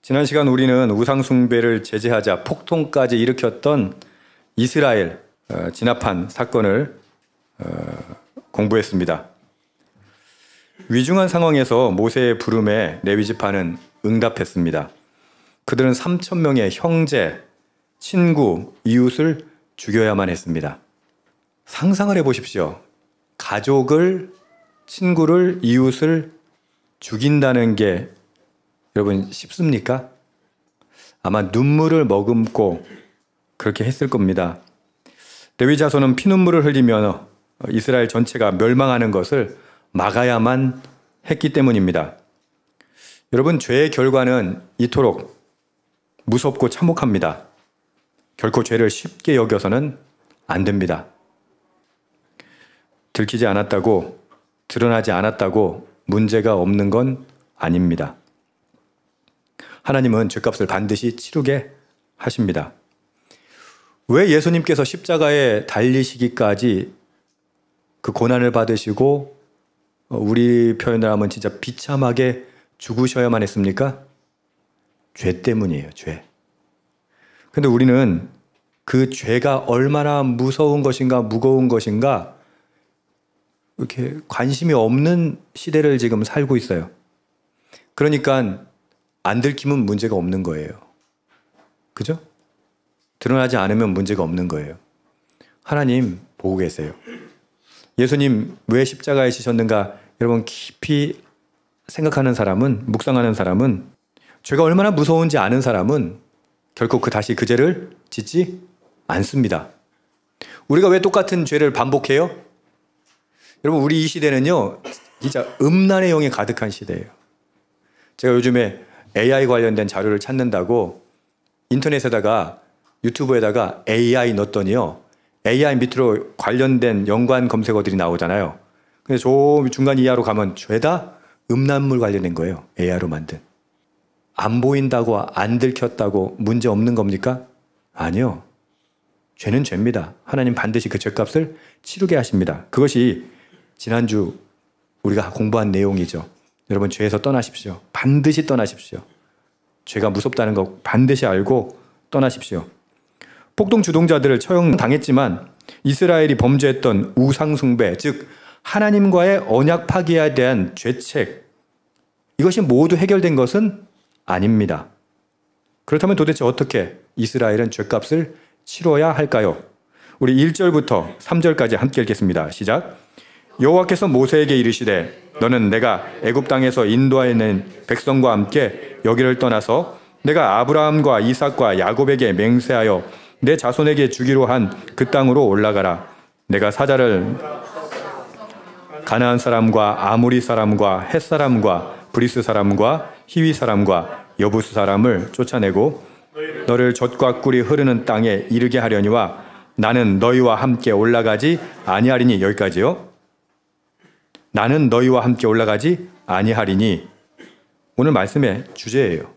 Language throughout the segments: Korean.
지난 시간 우리는 우상숭배를 제재하자 폭동까지 일으켰던 이스라엘 진압한 사건을 공부했습니다. 위중한 상황에서 모세의 부름에 레위 지파는 응답했습니다. 그들은 3,000명의 형제, 친구, 이웃을 죽여야만 했습니다. 상상을 해보십시오. 가족을, 친구를, 이웃을 죽인다는 게 여러분 쉽습니까? 아마 눈물을 머금고 그렇게 했을 겁니다. 레위 자손은 피눈물을 흘리며 이스라엘 전체가 멸망하는 것을 막아야만 했기 때문입니다. 여러분, 죄의 결과는 이토록 무섭고 참혹합니다. 결코 죄를 쉽게 여겨서는 안 됩니다. 들키지 않았다고, 드러나지 않았다고 문제가 없는 건 아닙니다. 하나님은 죄값을 반드시 치르게 하십니다. 왜 예수님께서 십자가에 달리시기까지 그 고난을 받으시고 우리 표현을 하면 진짜 비참하게 죽으셔야만 했습니까? 죄 때문이에요, 죄. 근데 우리는 그 죄가 얼마나 무서운 것인가, 무거운 것인가, 이렇게 관심이 없는 시대를 지금 살고 있어요. 그러니까 안 들키면 문제가 없는 거예요. 그죠? 드러나지 않으면 문제가 없는 거예요. 하나님 보고 계세요. 예수님 왜 십자가에 지셨는가? 여러분 깊이 생각하는 사람은, 묵상하는 사람은, 죄가 얼마나 무서운지 아는 사람은 결코 다시 그 죄를 짓지 않습니다. 우리가 왜 똑같은 죄를 반복해요? 여러분, 우리 이 시대는요, 진짜 음란의 영이 가득한 시대예요. 제가 요즘에 AI 관련된 자료를 찾는다고 인터넷에다가, 유튜브에다가 AI 넣었더니요, AI 밑으로 관련된 연관 검색어들이 나오잖아요. 근데 저 중간 이하로 가면 죄다 음란물 관련된 거예요. AI로 만든. 안 보인다고, 안 들켰다고 문제 없는 겁니까? 아니요. 죄는 죄입니다. 하나님 반드시 그 죄값을 치르게 하십니다. 그것이 지난주 우리가 공부한 내용이죠. 여러분, 죄에서 떠나십시오. 반드시 떠나십시오. 죄가 무섭다는 거 반드시 알고 떠나십시오. 폭동 주동자들을 처형당했지만 이스라엘이 범죄했던 우상숭배, 즉 하나님과의 언약 파기에 대한 죄책, 이것이 모두 해결된 것은 아닙니다. 그렇다면 도대체 어떻게 이스라엘은 죄값을 치러야 할까요? 우리 1절부터 3절까지 함께 읽겠습니다. 시작. 여호와께서 모세에게 이르시되 너는 내가 애굽 땅에서 인도하여 낸 백성과 함께 여기를 떠나서 내가 아브라함과 이삭과 야곱에게 맹세하여 내 자손에게 주기로 한 그 땅으로 올라가라. 내가 사자를 가나안 사람과 아모리 사람과 헷 사람과 브리스 사람과 히위 사람과 여부스 사람을 쫓아내고 너를 젖과 꿀이 흐르는 땅에 이르게 하려니와 나는 너희와 함께 올라가지 아니하리니. 여기까지요. 나는 너희와 함께 올라가지 아니하리니. 오늘 말씀의 주제예요.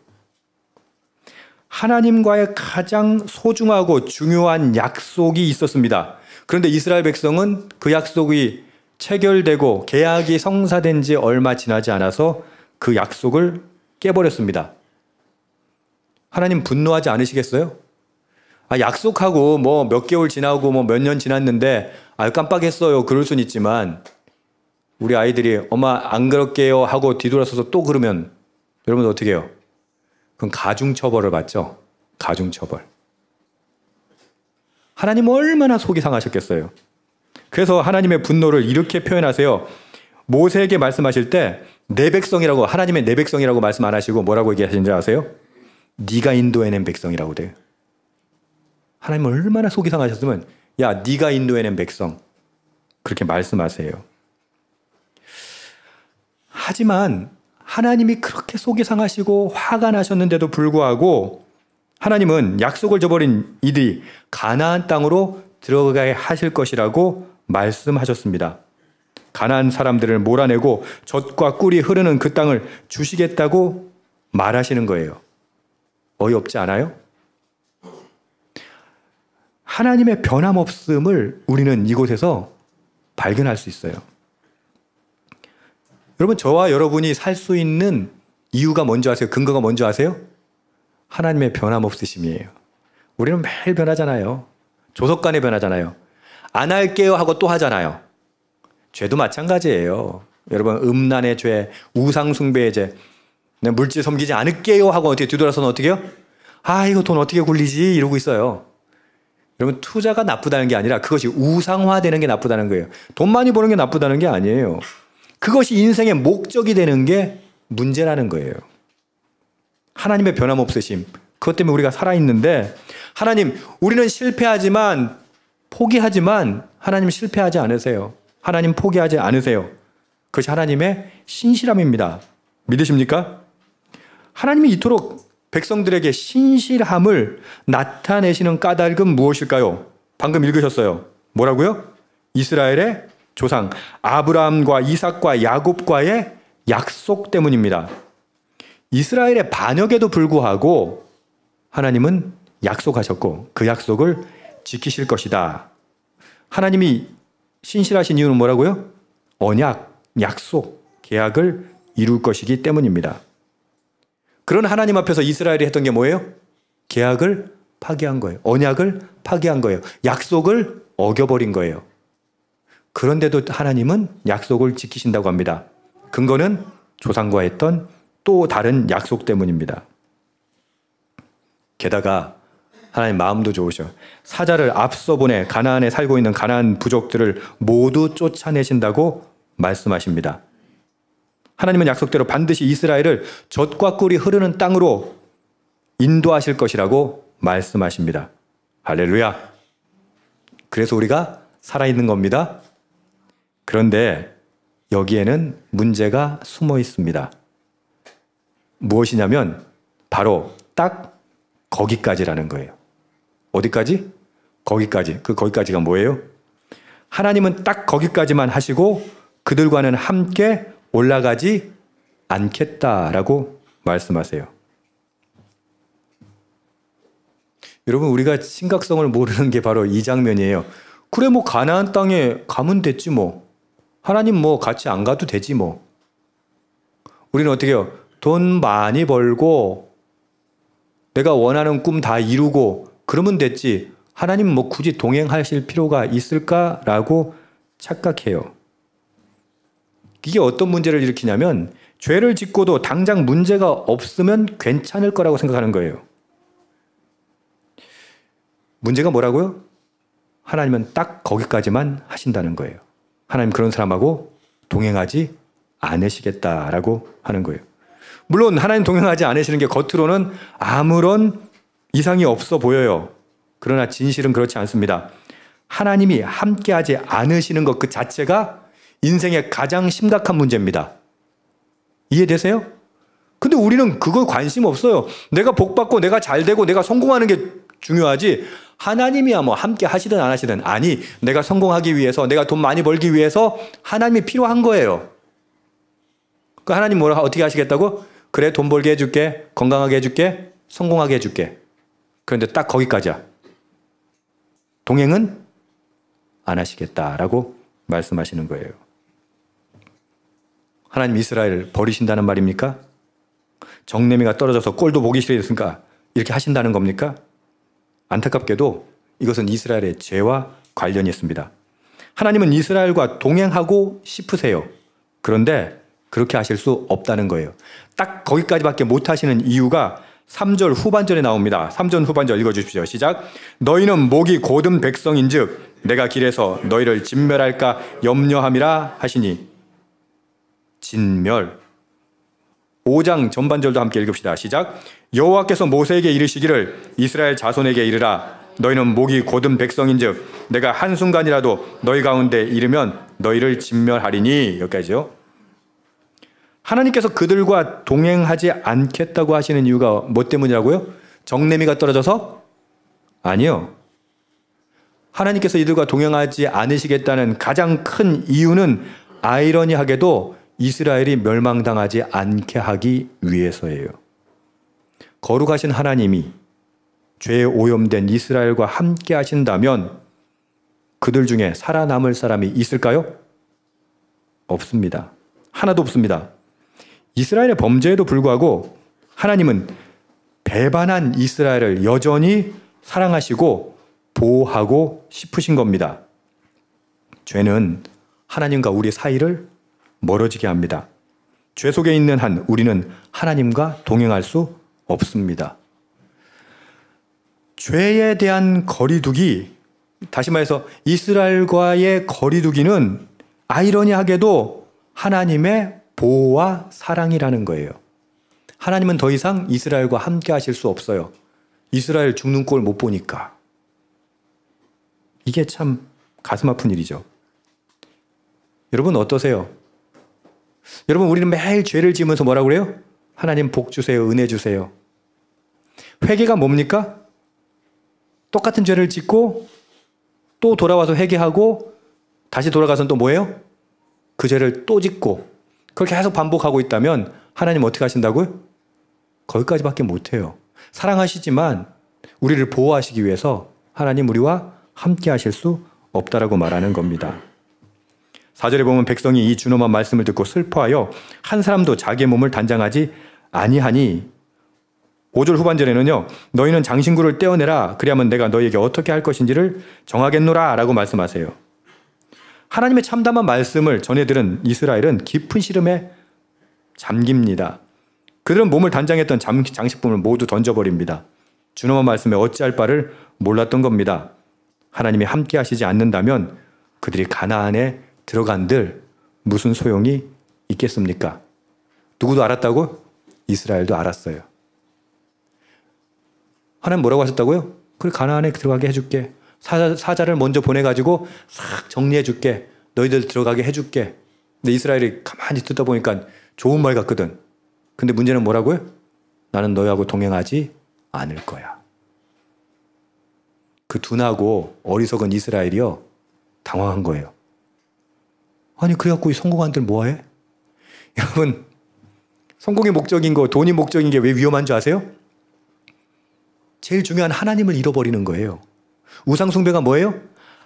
하나님과의 가장 소중하고 중요한 약속이 있었습니다. 그런데 이스라엘 백성은 그 약속이 체결되고 계약이 성사된 지 얼마 지나지 않아서 그 약속을 깨버렸습니다. 하나님 분노하지 않으시겠어요? 약속하고 뭐 몇 개월 지나고 뭐 몇 년 지났는데 깜빡했어요. 그럴 순 있지만 우리 아이들이 엄마 안 그럴게요 하고 뒤돌아서서 또 그러면 여러분 어떻게 해요? 그건 가중처벌을 받죠. 가중처벌. 하나님 얼마나 속이 상하셨겠어요. 그래서 하나님의 분노를 이렇게 표현하세요. 모세에게 말씀하실 때 내 백성이라고, 하나님의 내 백성이라고 말씀 안 하시고 뭐라고 얘기하시는지 아세요? 네가 인도해낸 백성이라고 돼요. 하나님 얼마나 속이 상하셨으면 야, 네가 인도해낸 백성, 그렇게 말씀하세요. 하지만 하나님이 그렇게 속이 상하시고 화가 나셨는데도 불구하고 하나님은 약속을 저버린 이들이 가나안 땅으로 들어가게 하실 것이라고 말씀하셨습니다. 가나안 사람들을 몰아내고 젖과 꿀이 흐르는 그 땅을 주시겠다고 말하시는 거예요. 어이없지 않아요? 하나님의 변함없음을 우리는 이곳에서 발견할 수 있어요. 여러분, 저와 여러분이 살 수 있는 이유가 뭔지 아세요? 근거가 뭔지 아세요? 하나님의 변함없으심이에요. 우리는 매일 변하잖아요. 조석간에 변하잖아요. 안 할게요 하고 또 하잖아요. 죄도 마찬가지예요. 여러분, 음란의 죄, 우상숭배의 죄, 내가 물질 섬기지 않을게요 하고 어떻게 뒤돌아서는 어떻게 해요? 아, 이거 돈 어떻게 굴리지? 이러고 있어요. 여러분, 투자가 나쁘다는 게 아니라 그것이 우상화되는 게 나쁘다는 거예요. 돈 많이 버는 게 나쁘다는 게 아니에요. 그것이 인생의 목적이 되는 게 문제라는 거예요. 하나님의 변함없으심, 그것 때문에 우리가 살아있는데, 하나님, 우리는 실패하지만, 포기하지만 하나님 실패하지 않으세요. 하나님 포기하지 않으세요. 그것이 하나님의 신실함입니다. 믿으십니까? 하나님이 이토록 백성들에게 신실함을 나타내시는 까닭은 무엇일까요? 방금 읽으셨어요. 뭐라고요? 이스라엘의 조상 아브라함과 이삭과 야곱과의 약속 때문입니다. 이스라엘의 반역에도 불구하고 하나님은 약속하셨고 그 약속을 지키실 것이다. 하나님이 신실하신 이유는 뭐라고요? 언약, 약속, 계약을 이룰 것이기 때문입니다. 그런 하나님 앞에서 이스라엘이 했던 게 뭐예요? 계약을 파기한 거예요. 언약을 파기한 거예요. 약속을 어겨버린 거예요. 그런데도 하나님은 약속을 지키신다고 합니다. 근거는 조상과 했던 또 다른 약속 때문입니다. 게다가 하나님 마음도 좋으셔. 사자를 앞서 보내 가나안에 살고 있는 가나안 부족들을 모두 쫓아내신다고 말씀하십니다. 하나님은 약속대로 반드시 이스라엘을 젖과 꿀이 흐르는 땅으로 인도하실 것이라고 말씀하십니다. 할렐루야. 그래서 우리가 살아있는 겁니다. 그런데 여기에는 문제가 숨어 있습니다. 무엇이냐면 바로 딱 거기까지라는 거예요. 어디까지? 거기까지. 그 거기까지가 뭐예요? 하나님은 딱 거기까지만 하시고 그들과는 함께 올라가지 않겠다라고 말씀하세요. 여러분, 우리가 심각성을 모르는 게 바로 이 장면이에요. 그래, 뭐 가나안 땅에 가면 됐지 뭐. 하나님 뭐 같이 안 가도 되지 뭐. 우리는 어떻게 해요? 돈 많이 벌고 내가 원하는 꿈 다 이루고 그러면 됐지. 하나님 뭐 굳이 동행하실 필요가 있을까라고 착각해요. 이게 어떤 문제를 일으키냐면 죄를 짓고도 당장 문제가 없으면 괜찮을 거라고 생각하는 거예요. 문제가 뭐라고요? 하나님은 딱 거기까지만 하신다는 거예요. 하나님 그런 사람하고 동행하지 않으시겠다라고 하는 거예요. 물론 하나님 동행하지 않으시는 게 겉으로는 아무런 이상이 없어 보여요. 그러나 진실은 그렇지 않습니다. 하나님이 함께하지 않으시는 것 그 자체가 인생의 가장 심각한 문제입니다. 이해되세요? 근데 우리는 그거 관심 없어요. 내가 복받고 내가 잘되고 내가 성공하는 게 중요하지 하나님이야 뭐 함께 하시든 안 하시든 아니 내가 성공하기 위해서 내가 돈 많이 벌기 위해서 하나님이 필요한 거예요. 그 하나님 뭐라 어떻게 하시겠다고? 그래 돈 벌게 해줄게 건강하게 해줄게 성공하게 해줄게. 그런데 딱 거기까지야. 동행은 안 하시겠다라고 말씀하시는 거예요. 하나님 이스라엘을 버리신다는 말입니까? 정내미가 떨어져서 꼴도 보기 싫으니까 이렇게 하신다는 겁니까? 안타깝게도 이것은 이스라엘의 죄와 관련이 있습니다. 하나님은 이스라엘과 동행하고 싶으세요. 그런데 그렇게 하실 수 없다는 거예요. 딱 거기까지밖에 못 하시는 이유가 3절 후반절에 나옵니다. 3절 후반절 읽어주십시오. 시작. 너희는 목이 곧은 백성인즉 내가 길에서 너희를 진멸할까 염려함이라 하시니. 진멸. 5장 전반절도 함께 읽읍시다. 시작. 여호와께서 모세에게 이르시기를 이스라엘 자손에게 이르라. 너희는 목이 곧은 백성인즉 내가 한순간이라도 너희 가운데 이르면 너희를 진멸하리니. 여기까지요. 하나님께서 그들과 동행하지 않겠다고 하시는 이유가 뭐 때문이라고요? 정내미가 떨어져서? 아니요. 하나님께서 이들과 동행하지 않으시겠다는 가장 큰 이유는 아이러니하게도 이스라엘이 멸망당하지 않게 하기 위해서예요. 거룩하신 하나님이 죄에 오염된 이스라엘과 함께 하신다면 그들 중에 살아남을 사람이 있을까요? 없습니다. 하나도 없습니다. 이스라엘의 범죄에도 불구하고 하나님은 배반한 이스라엘을 여전히 사랑하시고 보호하고 싶으신 겁니다. 죄는 하나님과 우리 사이를 멀어지게 합니다. 죄 속에 있는 한 우리는 하나님과 동행할 수 없습니다. 죄에 대한 거리두기, 다시 말해서 이스라엘과의 거리두기는 아이러니하게도 하나님의 보호와 사랑이라는 거예요. 하나님은 더 이상 이스라엘과 함께 하실 수 없어요. 이스라엘 죽는 꼴 못 보니까. 이게 참 가슴 아픈 일이죠. 여러분 어떠세요? 여러분 우리는 매일 죄를 지으면서 뭐라고 그래요? 하나님 복 주세요, 은혜 주세요. 회개가 뭡니까? 똑같은 죄를 짓고 또 돌아와서 회개하고 다시 돌아가서는 또 뭐예요? 그 죄를 또 짓고 그렇게 계속 반복하고 있다면 하나님 어떻게 하신다고요? 거기까지밖에 못해요. 사랑하시지만 우리를 보호하시기 위해서 하나님 우리와 함께 하실 수 없다라고 말하는 겁니다. 4절에 보면 백성이 이 준엄한 말씀을 듣고 슬퍼하여 한 사람도 자기의 몸을 단장하지 아니하니 5절 후반절에는요. 너희는 장신구를 떼어내라. 그리하면 내가 너희에게 어떻게 할 것인지를 정하겠노라 라고 말씀하세요. 하나님의 참담한 말씀을 전해들은 이스라엘은 깊은 시름에 잠깁니다. 그들은 몸을 단장했던 장식품을 모두 던져버립니다. 준엄한 말씀에 어찌할 바를 몰랐던 겁니다. 하나님이 함께 하시지 않는다면 그들이 가나안에 들어간들 무슨 소용이 있겠습니까? 누구도 알았다고? 이스라엘도 알았어요. 하나님 뭐라고 하셨다고요? 그래 가나안에 들어가게 해줄게. 사자를 먼저 보내가지고 싹 정리해줄게. 너희들 들어가게 해줄게. 근데 이스라엘이 가만히 듣다 보니까 좋은 말 같거든. 근데 문제는 뭐라고요? 나는 너희하고 동행하지 않을 거야. 그 둔하고 어리석은 이스라엘이요. 당황한 거예요. 아니 그래갖고 성공한들 뭐해? 여러분 성공의 목적인 거, 돈이 목적인 게 왜 위험한 줄 아세요? 제일 중요한 하나님을 잃어버리는 거예요. 우상숭배가 뭐예요?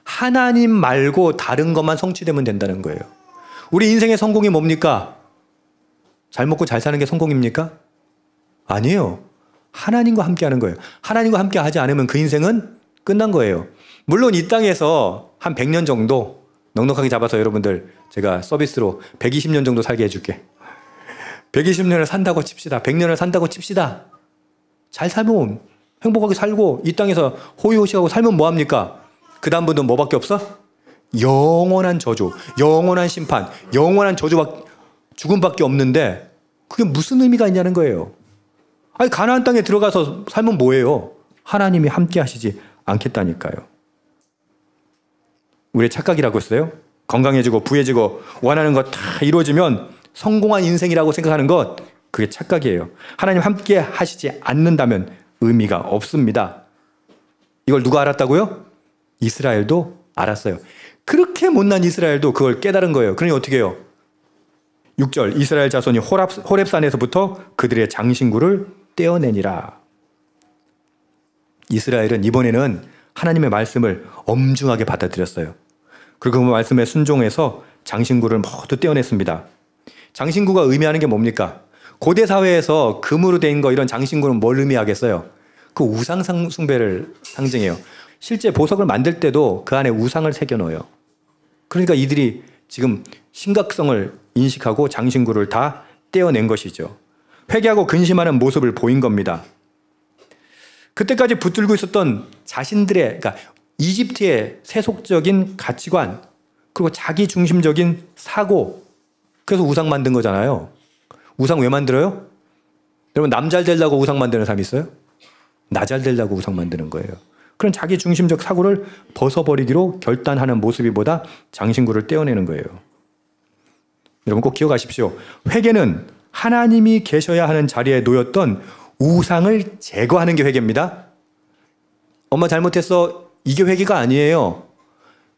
하나님 말고 다른 것만 성취되면 된다는 거예요. 우리 인생의 성공이 뭡니까? 잘 먹고 잘 사는 게 성공입니까? 아니에요. 하나님과 함께 하는 거예요. 하나님과 함께 하지 않으면 그 인생은 끝난 거예요. 물론 이 땅에서 한 100년 정도 넉넉하게 잡아서 여러분들 제가 서비스로 120년 정도 살게 해줄게. 120년을 산다고 칩시다. 100년을 산다고 칩시다. 잘 살면 행복하게 살고 이 땅에서 호의호식하고 살면 뭐합니까? 그 다음부터 뭐밖에 없어? 영원한 저주, 영원한 심판, 영원한 죽음밖에 없는데 그게 무슨 의미가 있냐는 거예요. 아니 가나안 땅에 들어가서 살면 뭐예요? 하나님이 함께 하시지 않겠다니까요. 우리의 착각이라고 했어요. 건강해지고 부해지고 원하는 것 다 이루어지면 성공한 인생이라고 생각하는 것, 그게 착각이에요. 하나님 함께 하시지 않는다면 의미가 없습니다. 이걸 누가 알았다고요? 이스라엘도 알았어요. 그렇게 못난 이스라엘도 그걸 깨달은 거예요. 그러니 어떻게 해요? 6절 이스라엘 자손이 호렙산에서부터 그들의 장신구를 떼어내니라. 이스라엘은 이번에는 하나님의 말씀을 엄중하게 받아들였어요. 그리고 그 말씀에 순종해서 장신구를 모두 떼어냈습니다. 장신구가 의미하는 게 뭡니까? 고대 사회에서 금으로 된 거 이런 장신구는 뭘 의미하겠어요? 그 우상 숭배를 상징해요. 실제 보석을 만들 때도 그 안에 우상을 새겨 넣어요. 그러니까 이들이 지금 심각성을 인식하고 장신구를 다 떼어낸 것이죠. 회개하고 근심하는 모습을 보인 겁니다. 그때까지 붙들고 있었던 자신들의, 그러니까 이집트의 세속적인 가치관, 그리고 자기 중심적인 사고, 그래서 우상 만든 거잖아요. 우상 왜 만들어요? 여러분 남 잘 되려고 우상 만드는 사람 있어요? 나 잘 되려고 우상 만드는 거예요. 그런 자기 중심적 사고를 벗어버리기로 결단하는 모습이보다 장신구를 떼어내는 거예요. 여러분 꼭 기억하십시오. 회개는 하나님이 계셔야 하는 자리에 놓였던 우상을 제거하는 게 회개입니다. 엄마 잘못했어. 이게 회개가 아니에요.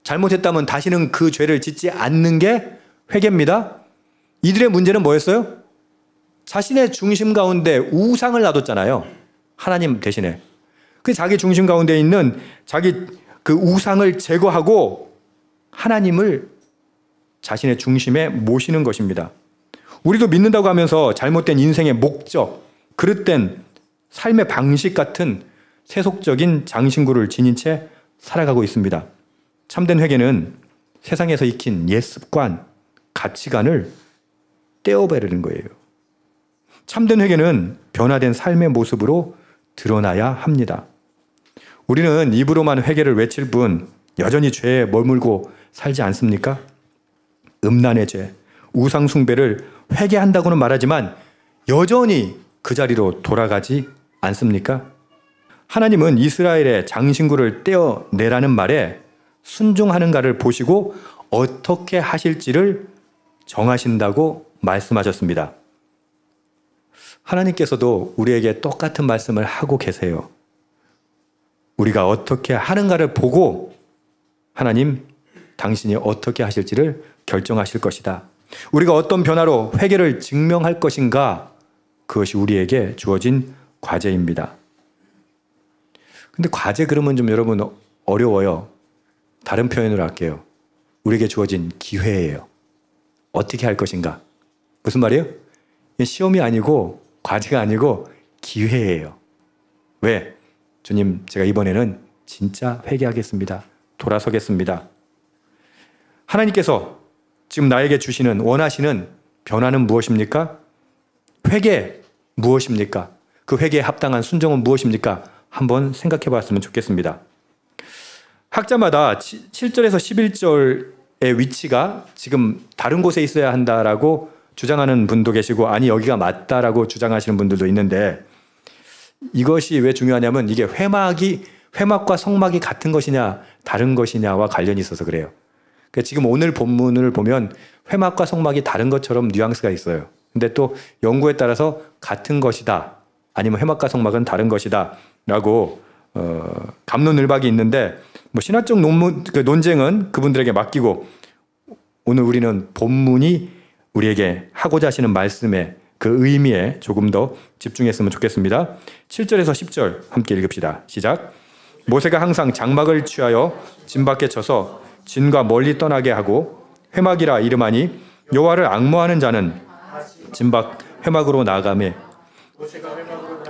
잘못했다면 다시는 그 죄를 짓지 않는 게 회개입니다. 이들의 문제는 뭐였어요? 자신의 중심 가운데 우상을 놔뒀잖아요. 하나님 대신에. 그 자기 중심 가운데 있는 자기 그 우상을 제거하고 하나님을 자신의 중심에 모시는 것입니다. 우리도 믿는다고 하면서 잘못된 인생의 목적, 그릇된 삶의 방식 같은 세속적인 장신구를 지닌 채 살아가고 있습니다. 참된 회개는 세상에서 익힌 옛 습관, 가치관을 떼어버리는 거예요. 참된 회개는 변화된 삶의 모습으로 드러나야 합니다. 우리는 입으로만 회개를 외칠 뿐 여전히 죄에 머물고 살지 않습니까? 음란의 죄, 우상 숭배를 회개한다고는 말하지만 여전히 그 자리로 돌아가지 않습니까? 하나님은 이스라엘의 장신구를 떼어내라는 말에 순종하는가를 보시고 어떻게 하실지를 정하신다고 말씀하셨습니다. 하나님께서도 우리에게 똑같은 말씀을 하고 계세요. 우리가 어떻게 하는가를 보고 하나님, 당신이 어떻게 하실지를 결정하실 것이다. 우리가 어떤 변화로 회개를 증명할 것인가, 그것이 우리에게 주어진 과제입니다. 근데 과제 그러면 좀 여러분 어려워요. 다른 표현으로 할게요. 우리에게 주어진 기회예요. 어떻게 할 것인가? 무슨 말이에요? 시험이 아니고 과제가 아니고 기회예요. 왜? 주님, 제가 이번에는 진짜 회개하겠습니다. 돌아서겠습니다. 하나님께서 지금 나에게 주시는, 원하시는 변화는 무엇입니까? 회개 무엇입니까? 그 회개에 합당한 순종은 무엇입니까? 한번 생각해 봤으면 좋겠습니다. 학자마다 7절에서 11절의 위치가 지금 다른 곳에 있어야 한다라고 주장하는 분도 계시고, 아니 여기가 맞다라고 주장하시는 분들도 있는데, 이것이 왜 중요하냐면 이게 회막과 성막이 같은 것이냐 다른 것이냐와 관련이 있어서 그래요. 그러니까 지금 오늘 본문을 보면 회막과 성막이 다른 것처럼 뉘앙스가 있어요. 근데 또 연구에 따라서 같은 것이다, 아니면 회막과 성막은 다른 것이다 라고 갑론을박이 있는데, 뭐 신학적 논쟁은 그분들에게 맡기고, 오늘 우리는 본문이 우리에게 하고자 하시는 말씀의 그 의미에 조금 더 집중했으면 좋겠습니다. 7절에서 10절 함께 읽읍시다. 시작. 모세가 항상 장막을 취하여 진 밖에 쳐서 진과 멀리 떠나게 하고 회막이라 이름하니 여호와를 앙모하는 자는 진 밖 회막으로 나아가매,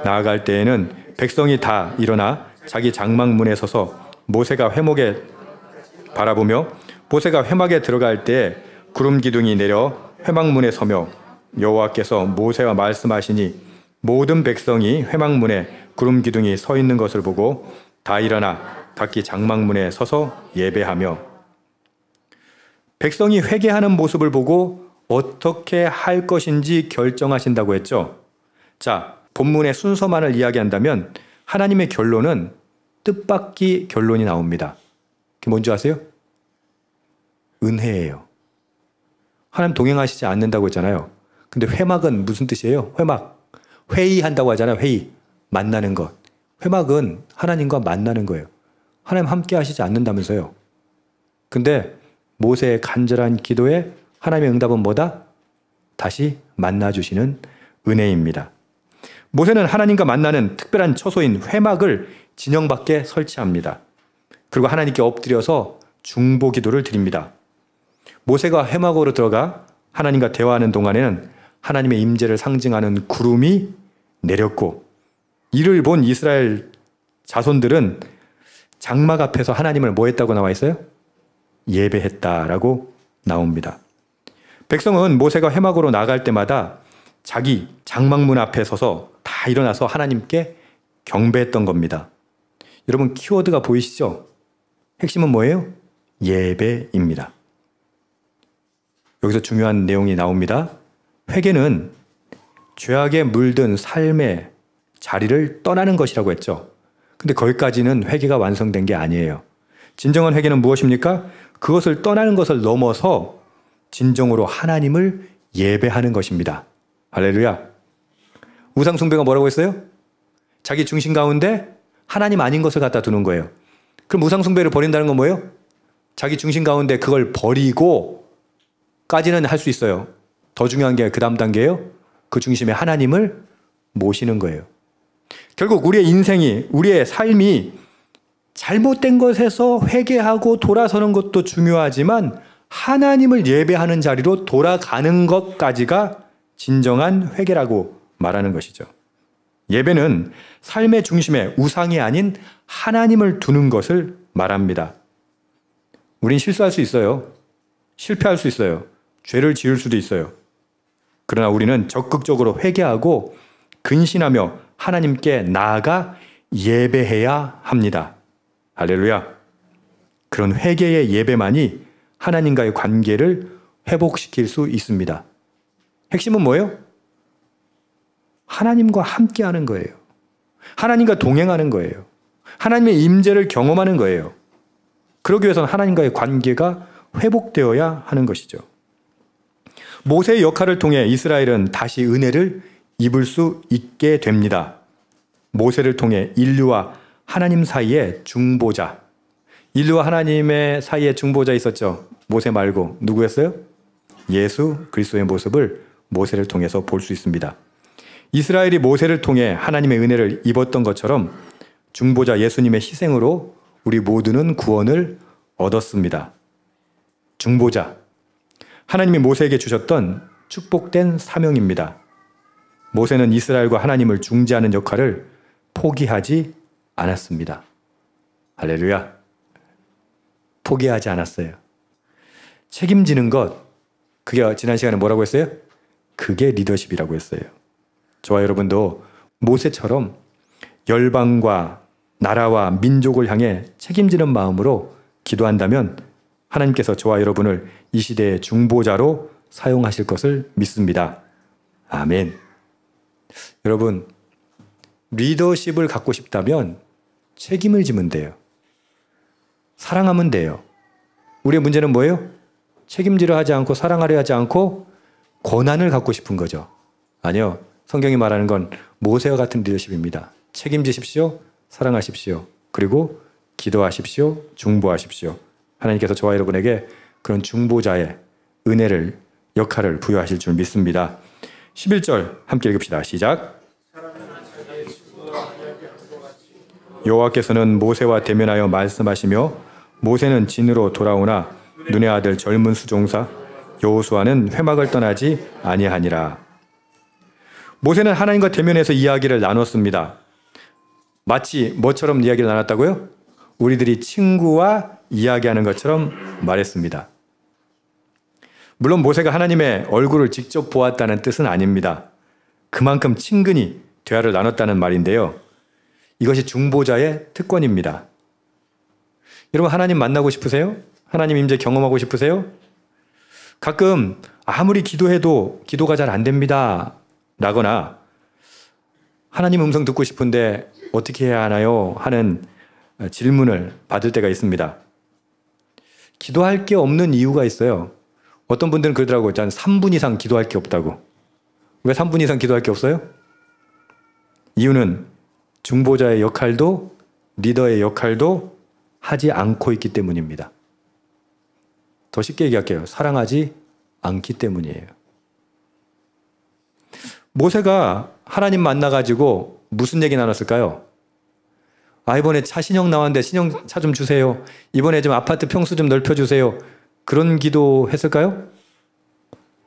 나아갈 때에는 백성이 다 일어나 자기 장막문에 서서 모세가 회목에 바라보며, 모세가 회막에 들어갈 때 구름 기둥이 내려 회막문에 서며 여호와께서 모세와 말씀하시니 모든 백성이 회막문에 구름 기둥이 서 있는 것을 보고 다 일어나 각기 장막문에 서서 예배하며. 백성이 회개하는 모습을 보고 어떻게 할 것인지 결정하신다고 했죠. 자, 본문의 순서만을 이야기한다면 하나님의 결론은 뜻밖의 결론이 나옵니다. 그게 뭔지 아세요? 은혜예요. 하나님 동행하시지 않는다고 했잖아요. 근데 회막은 무슨 뜻이에요? 회막. 회의한다고 하잖아요. 회의. 만나는 것. 회막은 하나님과 만나는 거예요. 하나님 함께 하시지 않는다면서요. 근데 모세의 간절한 기도에 하나님의 응답은 뭐다? 다시 만나주시는 은혜입니다. 모세는 하나님과 만나는 특별한 처소인 회막을 진영 밖에 설치합니다. 그리고 하나님께 엎드려서 중보 기도를 드립니다. 모세가 회막으로 들어가 하나님과 대화하는 동안에는 하나님의 임재를 상징하는 구름이 내렸고, 이를 본 이스라엘 자손들은 장막 앞에서 하나님을 뭐 했다고 나와 있어요? 예배했다라고 나옵니다. 백성은 모세가 회막으로 나갈 때마다 자기 장막문 앞에 서서 다 일어나서 하나님께 경배했던 겁니다. 여러분, 키워드가 보이시죠? 핵심은 뭐예요? 예배입니다. 여기서 중요한 내용이 나옵니다. 회개는 죄악에 물든 삶의 자리를 떠나는 것이라고 했죠. 근데 거기까지는 회개가 완성된 게 아니에요. 진정한 회개는 무엇입니까? 그것을 떠나는 것을 넘어서 진정으로 하나님을 예배하는 것입니다. 할렐루야. 우상숭배가 뭐라고 했어요? 자기 중심 가운데 하나님 아닌 것을 갖다 두는 거예요. 그럼 우상숭배를 버린다는 건 뭐예요? 자기 중심 가운데 그걸 버리고 까지는 할 수 있어요. 더 중요한 게 그 다음 단계예요. 그 중심에 하나님을 모시는 거예요. 결국 우리의 인생이, 우리의 삶이 잘못된 것에서 회개하고 돌아서는 것도 중요하지만 하나님을 예배하는 자리로 돌아가는 것까지가 진정한 회개라고 말하는 것이죠. 예배는 삶의 중심에 우상이 아닌 하나님을 두는 것을 말합니다. 우린 실수할 수 있어요. 실패할 수 있어요. 죄를 지을 수도 있어요. 그러나 우리는 적극적으로 회개하고 근신하며 하나님께 나아가 예배해야 합니다. 할렐루야. 그런 회개의 예배만이 하나님과의 관계를 회복시킬 수 있습니다. 핵심은 뭐예요? 하나님과 함께하는 거예요. 하나님과 동행하는 거예요. 하나님의 임재를 경험하는 거예요. 그러기 위해서는 하나님과의 관계가 회복되어야 하는 것이죠. 모세의 역할을 통해 이스라엘은 다시 은혜를 입을 수 있게 됩니다. 모세를 통해 인류와 하나님 사이에 중보자, 인류와 하나님의 사이에 중보자 있었죠. 모세 말고 누구였어요? 예수 그리스도의 모습을 모세를 통해서 볼 수 있습니다. 이스라엘이 모세를 통해 하나님의 은혜를 입었던 것처럼 중보자 예수님의 희생으로 우리 모두는 구원을 얻었습니다. 중보자, 하나님이 모세에게 주셨던 축복된 사명입니다. 모세는 이스라엘과 하나님을 중재하는 역할을 포기하지 않았습니다. 할렐루야. 포기하지 않았어요. 책임지는 것, 그게 지난 시간에 뭐라고 했어요? 그게 리더십이라고 했어요. 저와 여러분도 모세처럼 열방과 나라와 민족을 향해 책임지는 마음으로 기도한다면 하나님께서 저와 여러분을 이 시대의 중보자로 사용하실 것을 믿습니다. 아멘. 여러분, 리더십을 갖고 싶다면 책임을 지면 돼요. 사랑하면 돼요. 우리의 문제는 뭐예요? 책임지려 하지 않고 사랑하려 하지 않고 권한을 갖고 싶은 거죠. 아니요. 성경이 말하는 건 모세와 같은 리더십입니다. 책임지십시오. 사랑하십시오. 그리고 기도하십시오. 중보하십시오. 하나님께서 저와 여러분에게 그런 중보자의 은혜를, 역할을 부여하실 줄 믿습니다. 11절 함께 읽읍시다. 시작. 여호와께서는 모세와 대면하여 말씀하시며 모세는 진으로 돌아오나 눈의 아들 젊은 수종사 여호수아는 회막을 떠나지 아니하니라. 모세는 하나님과 대면해서 이야기를 나눴습니다. 마치 뭐처럼 이야기를 나눴다고요? 우리들이 친구와 이야기하는 것처럼 말했습니다. 물론 모세가 하나님의 얼굴을 직접 보았다는 뜻은 아닙니다. 그만큼 친근히 대화를 나눴다는 말인데요. 이것이 중보자의 특권입니다. 여러분, 하나님 만나고 싶으세요? 하나님 임재 경험하고 싶으세요? 가끔 아무리 기도해도 기도가 잘 안 됩니다 라거나 하나님 음성 듣고 싶은데 어떻게 해야 하나요? 하는 질문을 받을 때가 있습니다. 기도할 게 없는 이유가 있어요. 어떤 분들은 그러더라고요. 한 3분 이상 기도할 게 없다고. 왜 3분 이상 기도할 게 없어요? 이유는 중보자의 역할도 리더의 역할도 하지 않고 있기 때문입니다. 더 쉽게 얘기할게요. 사랑하지 않기 때문이에요. 모세가 하나님 만나가지고 무슨 얘기 나눴을까요? 이번에 차 신형 나왔는데 신형 차 좀 주세요. 이번에 좀 아파트 평수 좀 넓혀주세요. 그런 기도 했을까요?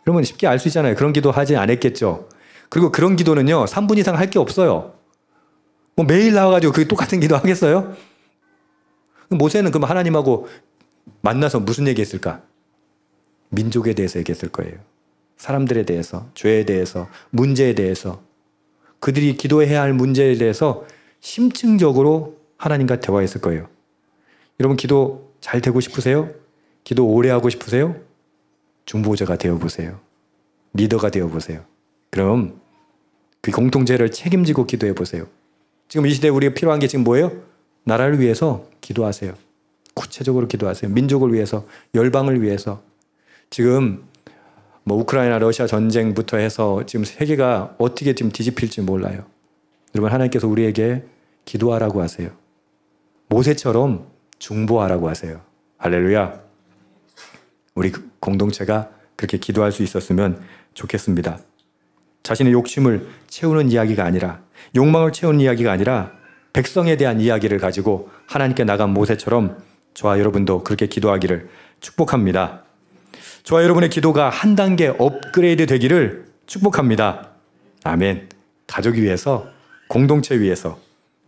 여러분 쉽게 알 수 있잖아요. 그런 기도 하지 않았겠죠. 그리고 그런 기도는요 3분 이상 할 게 없어요. 뭐 매일 나와가지고 그게 똑같은 기도 하겠어요? 모세는 그럼 하나님하고 만나서 무슨 얘기했을까? 민족에 대해서 얘기했을 거예요. 사람들에 대해서, 죄에 대해서, 문제에 대해서, 그들이 기도해야 할 문제에 대해서 심층적으로 하나님과 대화했을 거예요. 여러분 기도 잘 되고 싶으세요? 기도 오래 하고 싶으세요? 중보자가 되어보세요. 리더가 되어보세요. 그럼 그 공동체를 책임지고 기도해보세요. 지금 이 시대에 우리가 필요한 게 지금 뭐예요? 나라를 위해서 기도하세요. 구체적으로 기도하세요. 민족을 위해서, 열방을 위해서. 지금 뭐 우크라이나 러시아 전쟁부터 해서 지금 세계가 어떻게 지금 뒤집힐지 몰라요. 여러분 하나님께서 우리에게 기도하라고 하세요. 모세처럼 중보하라고 하세요. 할렐루야. 우리 공동체가 그렇게 기도할 수 있었으면 좋겠습니다. 자신의 욕심을 채우는 이야기가 아니라, 욕망을 채우는 이야기가 아니라 백성에 대한 이야기를 가지고 하나님께 나간 모세처럼 저와 여러분도 그렇게 기도하기를 축복합니다. 저와 여러분의 기도가 한 단계 업그레이드 되기를 축복합니다. 아멘. 가족 위해서, 공동체 위해서,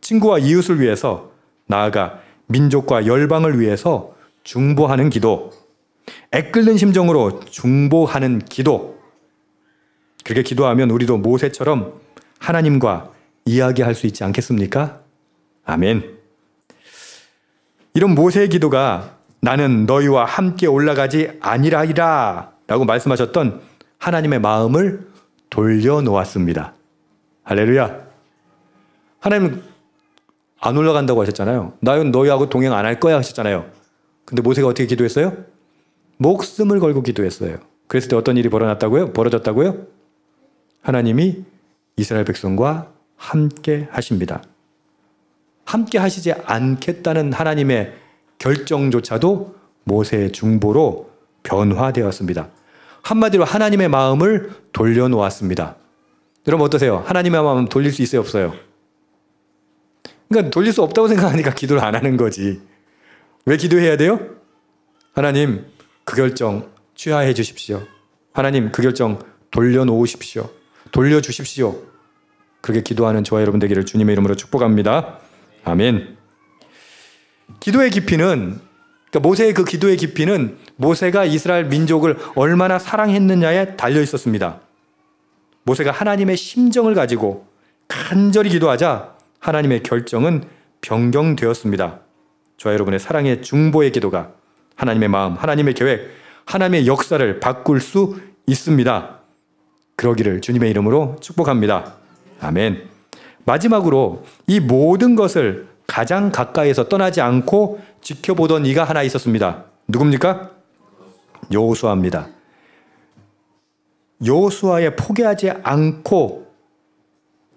친구와 이웃을 위해서, 나아가 민족과 열방을 위해서 중보하는 기도, 애끓는 심정으로 중보하는 기도. 그렇게 기도하면 우리도 모세처럼 하나님과 이야기할 수 있지 않겠습니까? 아멘. 이런 모세의 기도가 나는 너희와 함께 올라가지 아니라이라 라고 말씀하셨던 하나님의 마음을 돌려놓았습니다. 할렐루야. 하나님 안 올라간다고 하셨잖아요. 나는 너희하고 동행 안 할 거야 하셨잖아요. 근데 모세가 어떻게 기도했어요? 목숨을 걸고 기도했어요. 그랬을 때 어떤 일이 벌어졌다고요? 하나님이 이스라엘 백성과 함께 하십니다. 함께 하시지 않겠다는 하나님의 결정조차도 모세의 중보로 변화되었습니다. 한마디로 하나님의 마음을 돌려놓았습니다. 여러분 어떠세요? 하나님의 마음 돌릴 수 있어요, 없어요? 그러니까 돌릴 수 없다고 생각하니까 기도를 안 하는 거지. 왜 기도해야 돼요? 하나님 그 결정 취하해 주십시오. 하나님 그 결정 돌려놓으십시오. 돌려주십시오. 그렇게 기도하는 저와 여러분 되기를 주님의 이름으로 축복합니다. 아멘. 기도의 깊이는, 그러니까 모세의 그 기도의 깊이는 모세가 이스라엘 민족을 얼마나 사랑했느냐에 달려 있었습니다. 모세가 하나님의 심정을 가지고 간절히 기도하자 하나님의 결정은 변경되었습니다. 저와 여러분의 사랑의 중보의 기도가 하나님의 마음, 하나님의 계획, 하나님의 역사를 바꿀 수 있습니다. 그러기를 주님의 이름으로 축복합니다. 아멘. 마지막으로 이 모든 것을 가장 가까이에서 떠나지 않고 지켜보던 이가 하나 있었습니다. 누굽니까? 여호수아입니다. 여호수아에 포기하지 않고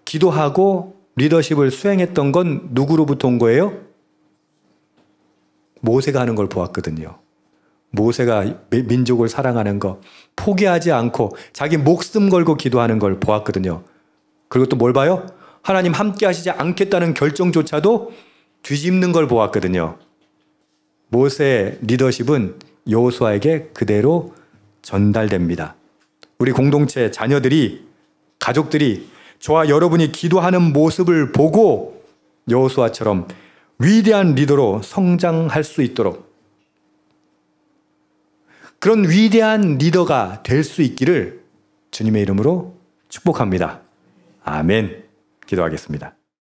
기도하고 리더십을 수행했던 건 누구로부터 온 거예요? 모세가 하는 걸 보았거든요. 모세가 민족을 사랑하는 거, 포기하지 않고 자기 목숨 걸고 기도하는 걸 보았거든요. 그리고 또 뭘 봐요? 하나님 함께 하시지 않겠다는 결정조차도 뒤집는 걸 보았거든요. 모세의 리더십은 여호수아에게 그대로 전달됩니다. 우리 공동체 자녀들이, 가족들이 저와 여러분이 기도하는 모습을 보고 여호수아처럼 위대한 리더로 성장할 수 있도록, 그런 위대한 리더가 될 수 있기를 주님의 이름으로 축복합니다. 아멘. 기도하겠습니다.